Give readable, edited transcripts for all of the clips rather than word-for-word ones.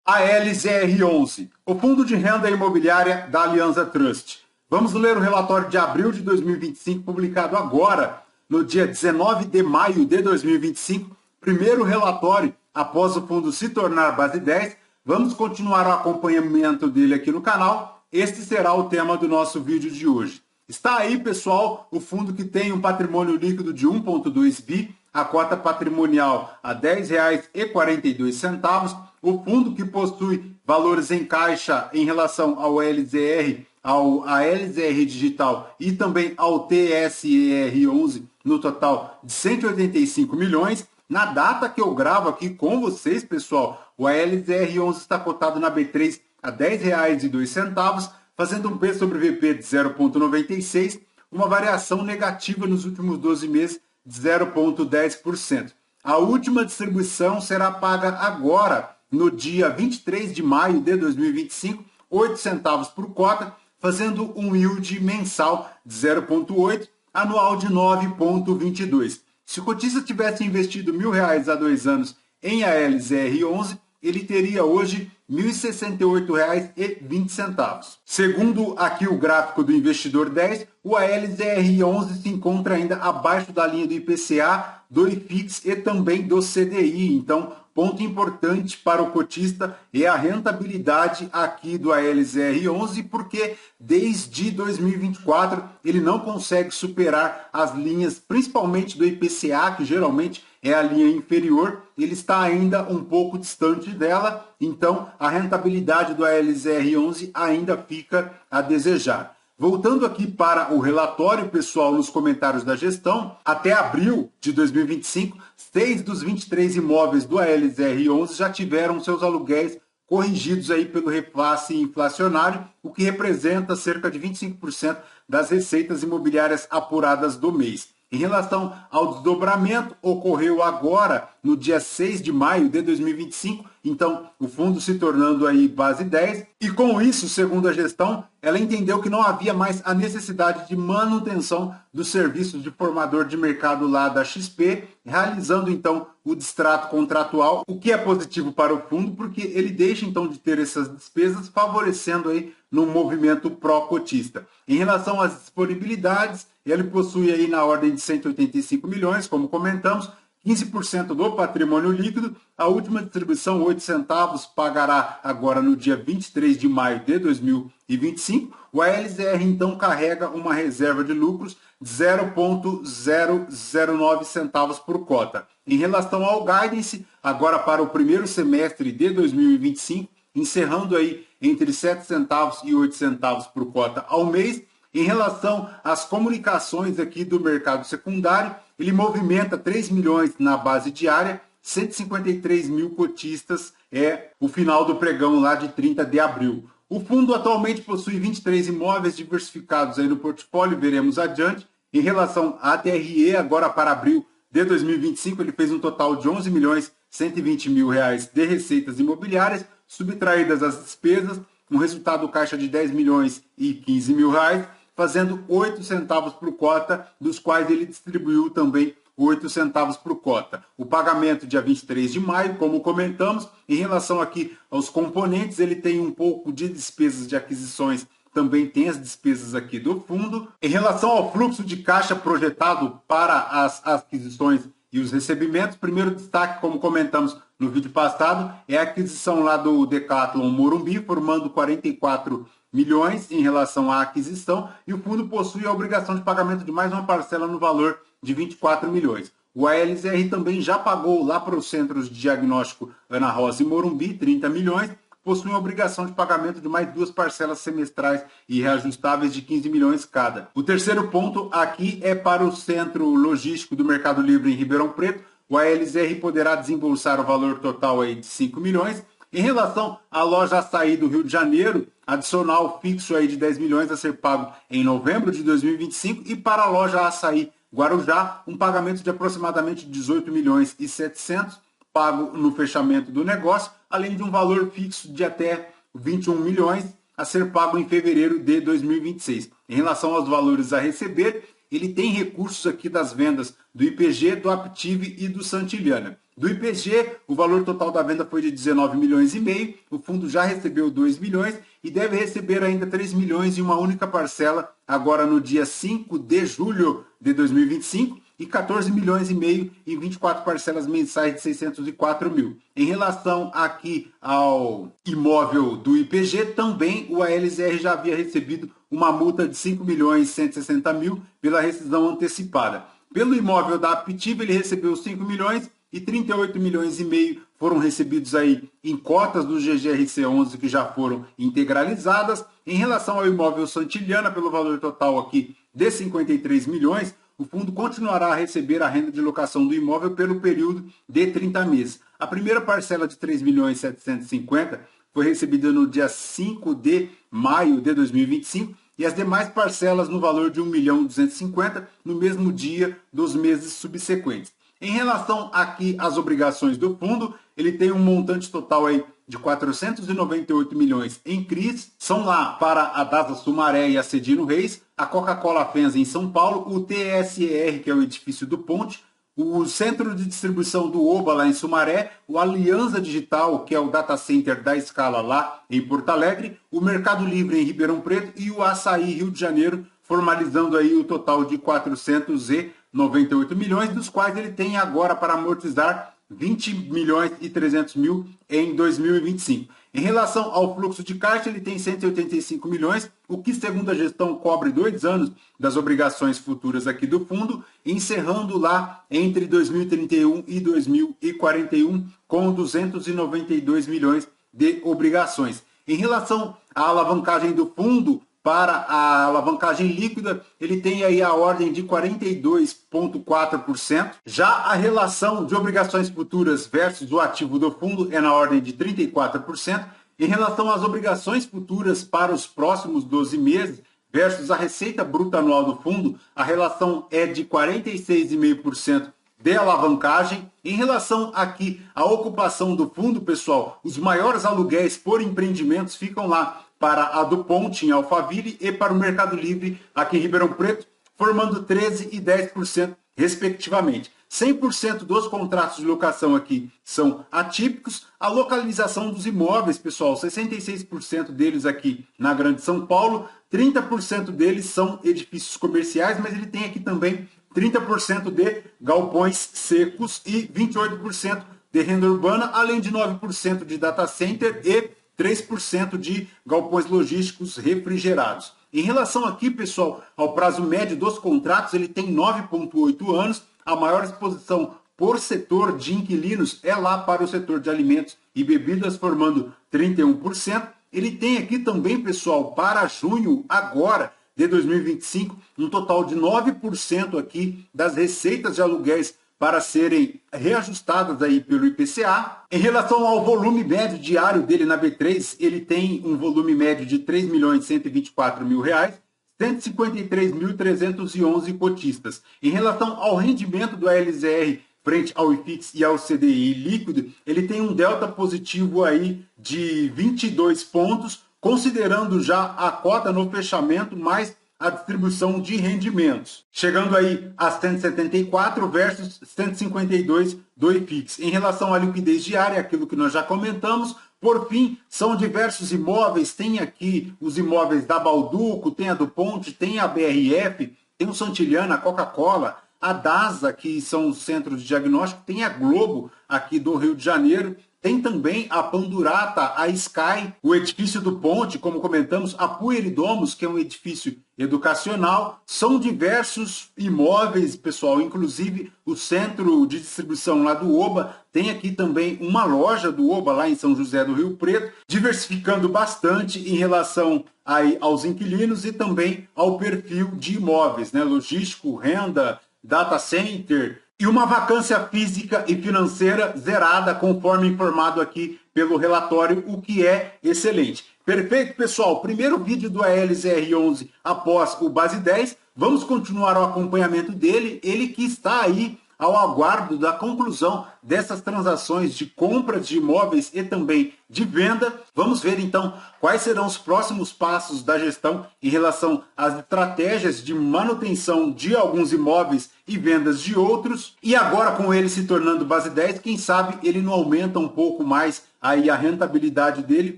A LZR11, o Fundo de Renda Imobiliária da Alianza Trust. Vamos ler o relatório de abril de 2025, publicado agora, no dia 19 de maio de 2025, primeiro relatório após o fundo se tornar base 10. Vamos continuar o acompanhamento dele aqui no canal. Este será o tema do nosso vídeo de hoje. Está aí, pessoal, o fundo que tem um patrimônio líquido de 1,2 bi, a cota patrimonial a R$ 10,42, o fundo que possui valores em caixa em relação ao LZR, a LZR Digital e também ao TSER11, no total de 185 milhões. Na data que eu gravo aqui com vocês, pessoal, o LZR11 está cotado na B3 a R$ 10,02, fazendo um P sobre VP de 0,96, uma variação negativa nos últimos 12 meses de 0,10%. A última distribuição será paga agora, no dia 23 de maio de 2025, 8 centavos por cota, fazendo um yield mensal de 0,8, anual de 9,22. Se o cotista tivesse investido R$ 1.000 há 2 anos em ALZR11, ele teria hoje R$ 1.068,20. Segundo aqui o gráfico do Investidor 10, o ALZR11 se encontra ainda abaixo da linha do IPCA, do IFIX e também do CDI. Então, ponto importante para o cotista é a rentabilidade aqui do ALZR11, porque desde 2024 ele não consegue superar as linhas, principalmente do IPCA, que geralmente é a linha inferior, ele está ainda um pouco distante dela, então a rentabilidade do ALZR11 ainda fica a desejar. Voltando aqui para o relatório, pessoal, nos comentários da gestão, até abril de 2025, 6 dos 23 imóveis do ALZR11 já tiveram seus aluguéis corrigidos aí pelo repasse inflacionário, o que representa cerca de 25% das receitas imobiliárias apuradas do mês. Em relação ao desdobramento, ocorreu agora no dia 6 de maio de 2025, então o fundo se tornando aí base 10, e com isso, segundo a gestão, ela entendeu que não havia mais a necessidade de manutenção dos serviços de formador de mercado lá da XP, realizando então o distrato contratual, o que é positivo para o fundo, porque ele deixa então de ter essas despesas, favorecendo aí no movimento pró-cotista. Em relação às disponibilidades, ele possui aí na ordem de 185 milhões, como comentamos, 15% do patrimônio líquido. A última distribuição, 8 centavos, pagará agora no dia 23 de maio de 2025. O ALZR, então, carrega uma reserva de lucros de 0,009 centavos por cota. Em relação ao guidance, agora para o primeiro semestre de 2025, encerrando aí entre 7 centavos e 8 centavos por cota ao mês. Em relação às comunicações aqui do mercado secundário, ele movimenta 3 milhões na base diária, 153 mil cotistas é o final do pregão lá de 30 de abril. O fundo atualmente possui 23 imóveis diversificados aí no portfólio, veremos adiante. Em relação à TRE, agora para abril de 2025, ele fez um total de 11 milhões 120 mil reais de receitas imobiliárias, subtraídas as despesas, um resultado caixa de 10 milhões e 15 mil reais, fazendo 8 centavos por cota, dos quais ele distribuiu também 8 centavos por cota. O pagamento dia 23 de maio, como comentamos, em relação aqui aos componentes, ele tem um pouco de despesas de aquisições, também tem as despesas aqui do fundo. Em relação ao fluxo de caixa projetado para as aquisições e os recebimentos, primeiro destaque, como comentamos no vídeo passado, é a aquisição lá do Decathlon Morumbi, formando 44 milhões em relação à aquisição, e o fundo possui a obrigação de pagamento de mais uma parcela no valor de 24 milhões. O ALZR também já pagou lá para os centros de diagnóstico Ana Rosa e Morumbi 30 milhões, possui a obrigação de pagamento de mais 2 parcelas semestrais e reajustáveis de 15 milhões cada. O terceiro ponto aqui é para o centro logístico do Mercado Livre em Ribeirão Preto. O ALZR poderá desembolsar o valor total aí de 5 milhões. Em relação à loja Açaí do Rio de Janeiro, adicional fixo aí de 10 milhões a ser pago em novembro de 2025, e para a loja Açaí Guarujá, um pagamento de aproximadamente 18 milhões e 700, pago no fechamento do negócio, além de um valor fixo de até 21 milhões a ser pago em fevereiro de 2026. Em relação aos valores a receber, ele tem recursos aqui das vendas do IPG, do Aptiv e do Santillana. Do IPG, o valor total da venda foi de 19 milhões e meio, o fundo já recebeu 2 milhões e deve receber ainda 3 milhões em uma única parcela, agora no dia 5 de julho de 2025, e 14 milhões e meio em 24 parcelas mensais de 604 mil. Em relação aqui ao imóvel do IPG, também o ALZR já havia recebido uma multa de 5 milhões e 160 mil pela rescisão antecipada. Pelo imóvel da Aptiv, ele recebeu 5 milhões e 38 milhões e meio foram recebidos aí em cotas do GGRC11 que já foram integralizadas. Em relação ao imóvel Santillana, pelo valor total aqui de 53 milhões, o fundo continuará a receber a renda de locação do imóvel pelo período de 30 meses. A primeira parcela de 3 milhões e 750 foi recebida no dia 5 de maio de 2025 e as demais parcelas no valor de 1 milhão e 250 no mesmo dia dos meses subsequentes. Em relação aqui às obrigações do fundo, ele tem um montante total aí de 498 milhões em CRIs, são lá para a Dasa Sumaré e a Cedino Reis, a Coca-Cola FENS em São Paulo, o TSR, que é o edifício do Ponte, o Centro de Distribuição do Oba lá em Sumaré, o Aliança Digital, que é o data center da Scala lá em Porto Alegre, o Mercado Livre em Ribeirão Preto e o Açaí Rio de Janeiro, formalizando aí o total de 498 milhões, dos quais ele tem agora para amortizar 20 milhões e 300 mil em 2025. Em relação ao fluxo de caixa, ele tem 185 milhões, o que, segundo a gestão, cobre 2 anos das obrigações futuras aqui do fundo, encerrando lá entre 2031 e 2041 com 292 milhões de obrigações. Em relação à alavancagem do fundo, para a alavancagem líquida, ele tem aí a ordem de 42,4%. Já a relação de obrigações futuras versus o ativo do fundo é na ordem de 34%. Em relação às obrigações futuras para os próximos 12 meses versus a receita bruta anual do fundo, a relação é de 46,5% de alavancagem. Em relação aqui à ocupação do fundo, pessoal, os maiores aluguéis por empreendimentos ficam lá para a do Ponte, em Alphaville, e para o Mercado Livre, aqui em Ribeirão Preto, formando 13% e 10%, respectivamente. 100% dos contratos de locação aqui são atípicos. A localização dos imóveis, pessoal, 66% deles aqui na Grande São Paulo, 30% deles são edifícios comerciais, mas ele tem aqui também 30% de galpões secos e 28% de renda urbana, além de 9% de data center e 3% de galpões logísticos refrigerados. Em relação aqui, pessoal, ao prazo médio dos contratos, ele tem 9,8 anos. A maior exposição por setor de inquilinos é lá para o setor de alimentos e bebidas, formando 31%. Ele tem aqui também, pessoal, para junho agora de 2025, um total de 9% aqui das receitas de aluguéis para serem reajustadas aí pelo IPCA. Em relação ao volume médio diário dele na B3, ele tem um volume médio de R$ 3.124.000, 153.311 cotistas. Em relação ao rendimento do ALZR frente ao IFIX e ao CDI líquido, ele tem um delta positivo aí de 22 pontos, considerando já a cota no fechamento mais a distribuição de rendimentos, chegando aí a 174 versus 152 do IFIX. Em relação à liquidez diária, aquilo que nós já comentamos, por fim, são diversos imóveis, tem aqui os imóveis da Balduco, tem a do Ponte, tem a BRF, tem o Santillana, a Coca-Cola, a DASA, que são os centros de diagnóstico, tem a Globo aqui do Rio de Janeiro, tem também a Pandurata, a Sky, o edifício do Ponte, como comentamos, a Pueridomos, que é um edifício educacional. São diversos imóveis, pessoal, inclusive o centro de distribuição lá do Oba. Tem aqui também uma loja do Oba lá em São José do Rio Preto, diversificando bastante em relação aí aos inquilinos e também ao perfil de imóveis, né? Logístico, renda, data center, e uma vacância física e financeira zerada, conforme informado aqui pelo relatório, o que é excelente. Perfeito, pessoal? Primeiro vídeo do ALZR11 após o Base 10. Vamos continuar o acompanhamento dele. Ele que está aí ao aguardo da conclusão dessas transações de compra de imóveis e também de venda. Vamos ver então quais serão os próximos passos da gestão em relação às estratégias de manutenção de alguns imóveis e vendas de outros. E agora, com ele se tornando base 10, quem sabe ele não aumenta um pouco mais aí a rentabilidade dele,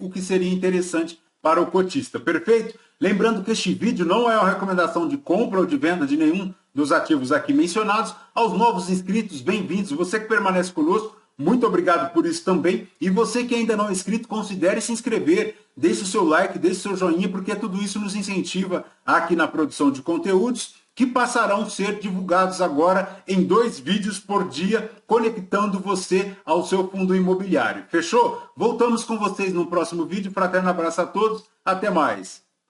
o que seria interessante para o cotista. Perfeito? Lembrando que este vídeo não é uma recomendação de compra ou de venda de nenhum dos ativos aqui mencionados. Aos novos inscritos, bem-vindos. Você que permanece conosco, muito obrigado por isso também. E você que ainda não é inscrito, considere se inscrever. Deixe o seu like, deixe o seu joinha, porque tudo isso nos incentiva aqui na produção de conteúdos que passarão a ser divulgados agora em 2 vídeos por dia, conectando você ao seu fundo imobiliário. Fechou? Voltamos com vocês no próximo vídeo. Fraterno abraço a todos. Até mais.